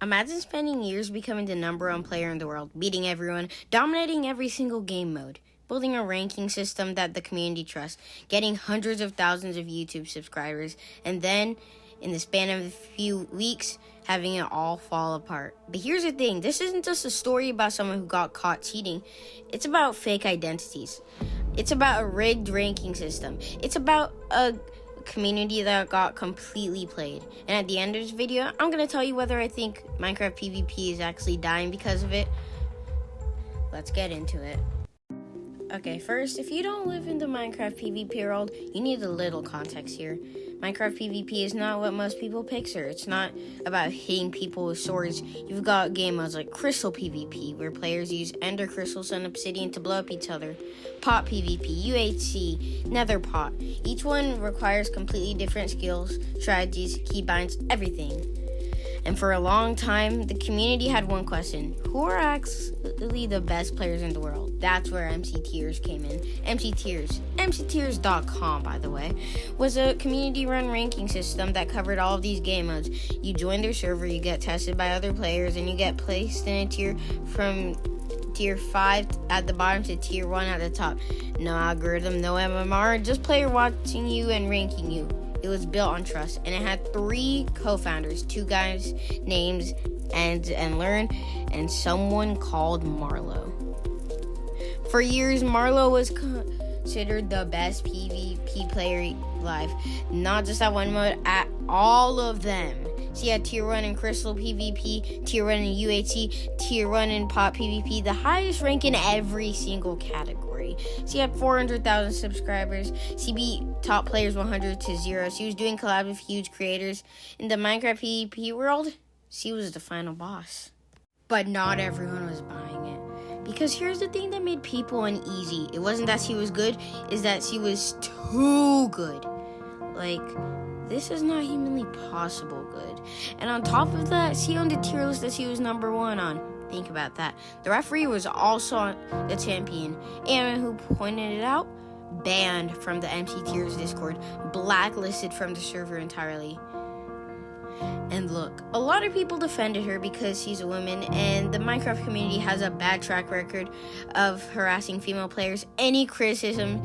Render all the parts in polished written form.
Imagine spending years becoming the #1 player in the world, beating everyone, dominating every single game mode, building a ranking system that the community trusts, getting hundreds of thousands of YouTube subscribers, and then, in the span of a few weeks, having it all fall apart. But here's the thing, this isn't just a story about someone who got caught cheating. It's about fake identities. It's about a rigged ranking system. It's about a community that got completely played. And at the end of this video, I'm going to tell you whether I think Minecraft PvP is actually dying because of it. Let's get into it. Okay, first, if you don't live in the Minecraft PvP world, you need a little context here. Minecraft PvP is not what most people picture. It's not about hitting people with swords. You've got game modes like Crystal PvP, where players use ender crystals and obsidian to blow up each other. Pot PvP, UHC, Nether Pot. Each one requires completely different skills, strategies, keybinds, everything. And for a long time, the community had one question: who are actually the best players in the world? That's where MCTiers came in. MCTiers, MCTiers.com, by the way, was a community-run ranking system that covered all of these game modes. You join their server, you get tested by other players, and you get placed in a tier from Tier 5 at the bottom to Tier 1 at the top. No algorithm, no MMR, just player watching you and ranking you. It was built on trust, and it had 3 co-founders, 2 guys named and Learn, and someone called Marlowww. For years, Marlowww was considered the best PvP player live, not just at one mode, at all of them. She had Tier 1 in Crystal PvP, Tier 1 in UHC, Tier 1 in Pot PvP, the highest rank in every single category. She had 400,000 subscribers. She beat top players 100 to 0. She was doing collabs with huge creators. In the Minecraft PvP world, she was the final boss. But not everyone was buying it. Because here's the thing that made people uneasy. It wasn't that she was good, it's that she was too good. Like, this is not humanly possible good. And on top of that, she owned a tier list that she was #1 on. Think about that. The referee was also the champion. And who pointed it out? Banned from the MCTiers Discord. Blacklisted from the server entirely. And look, a lot of people defended her because she's a woman, and the Minecraft community has a bad track record of harassing female players. Any criticism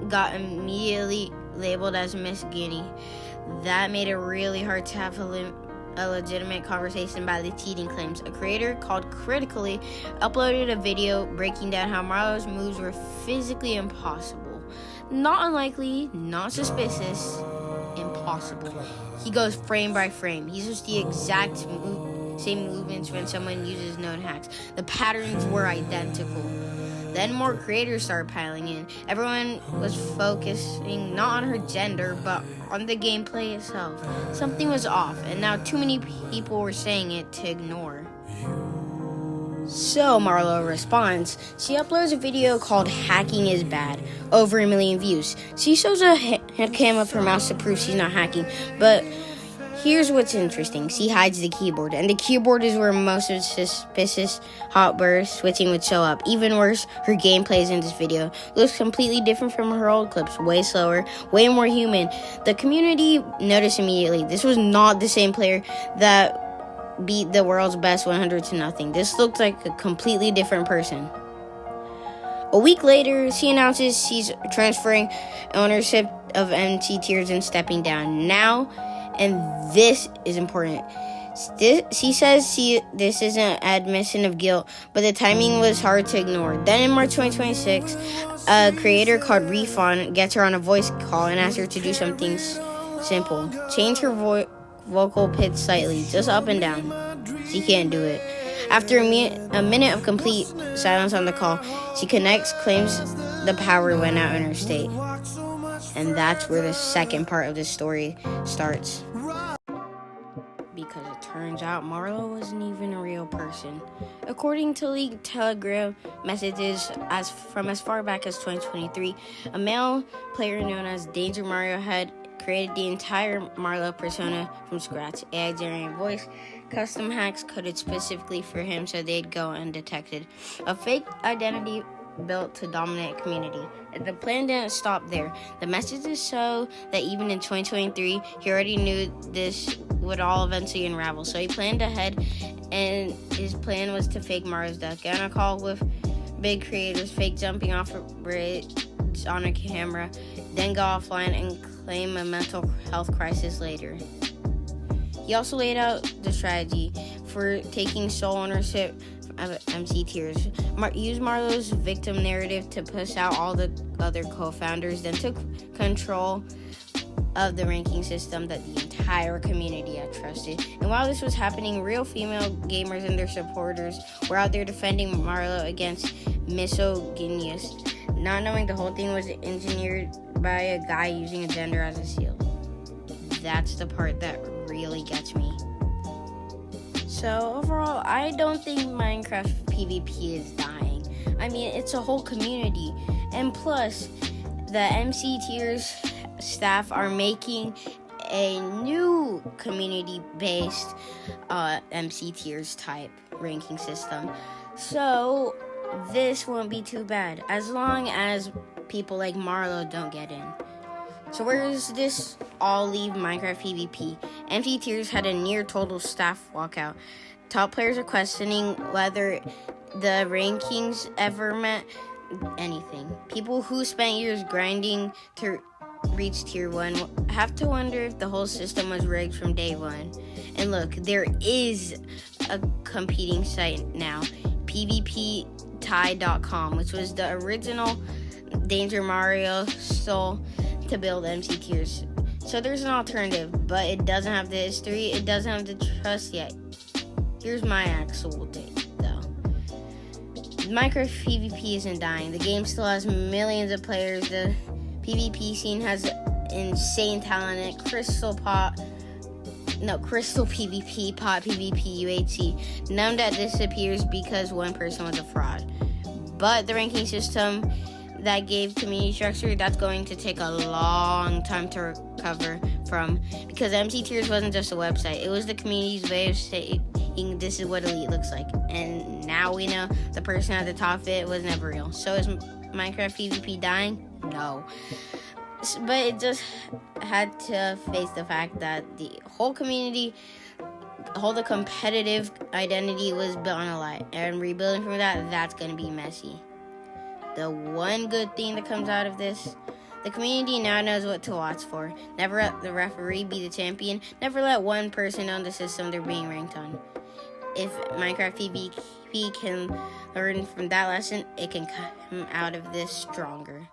got immediately labeled as misogynist. That made it really hard to have a legitimate conversation about the cheating claims. A creator called Critically uploaded a video breaking down how Marlowww's moves were physically impossible. Not unlikely, not suspicious, impossible. He goes frame by frame. He uses the exact same movements when someone uses known hacks. The patterns were identical. Then more creators started piling in. Everyone was focusing not on her gender, but on the gameplay itself. Something was off, and now too many people were saying it to ignore. So Marlowww responds. She uploads a video called "Hacking is Bad," over 1 million views. She shows a head cam of her mouse to prove she's not hacking, but here's what's interesting. She hides the keyboard, and the keyboard is where most of the suspicious hot burst switching would show up. Even worse, her gameplays in this video looks completely different from her old clips. Way slower, way more human. The community noticed immediately. This was not the same player that beat the world's best 100 to nothing. This looked like a completely different person. A week later, she announces she's transferring ownership of MCTiers and stepping down. Now, and this is important, she says this is an admission of guilt, but the timing was hard to ignore. Then in March 2026, a creator called Refon gets her on a voice call and asks her to do something simple. Change her vocal pitch slightly, just up and down. She can't do it. After a minute of complete silence on the call, she connects, claims the power went out in her state. And that's where the second part of the story starts. Because it turns out Marlowww wasn't even a real person. According to leaked Telegram messages from as far back as 2023, a male player known as Danger Mario had created the entire Marlowww persona from scratch. AI generated voice, custom hacks coded specifically for him so they'd go undetected. A fake identity built to dominate a community. The plan didn't stop there. The messages show that even in 2023, he already knew this would all eventually unravel. So he planned ahead, and his plan was to fake Marlowww's death, get on a call with big creators, fake jumping off a bridge on a camera, then go offline and claim a mental health crisis later. He also laid out the strategy for taking sole ownership of MCTiers. Use Marlowww's victim narrative to push out all the other co-founders, then took control of the ranking system that the entire community had trusted. And while this was happening, real female gamers and their supporters were out there defending Marlowww against misogynists, not knowing the whole thing was engineered by a guy using a gender as a shield. That's the part that really gets me. So overall, I don't think Minecraft PvP is dying. I mean, it's a whole community. And plus, the MCTiers staff are making a new community-based MCTiers type ranking system. So this won't be too bad, as long as people like Marlowww don't get in. So where does this all leave Minecraft PvP? MCTiers had a near total staff walkout. Top players are questioning whether the rankings ever meant anything. People who spent years grinding to reach tier 1 have to wonder if the whole system was rigged from day one. And look, there is a competing site now, PvPtie.com, which was the original Danger Mario stole to build MCTiers. So there's an alternative, but it doesn't have the history, it doesn't have the trust yet. Here's my actual take, though. Minecraft PvP isn't dying. The game still has millions of players. The PvP scene has insane talent in it. Crystal PvP, Pot PvP, UHC. None that disappears because one person was a fraud. But the ranking system that gave community structure, that's going to take a long time to recover from, because MCTiers wasn't just a website, it was the community's way of saying this is what elite looks like. And now we know the person at the top of it was never real. So is Minecraft PvP dying? No. But it just had to face the fact that the whole community, the competitive identity was built on a lie, and rebuilding from that's going to be messy. The one good thing that comes out of this, the community now knows what to watch for. Never let the referee be the champion. Never let one person own the system they're being ranked on. If Minecraft PvP can learn from that lesson, it can come out of this stronger.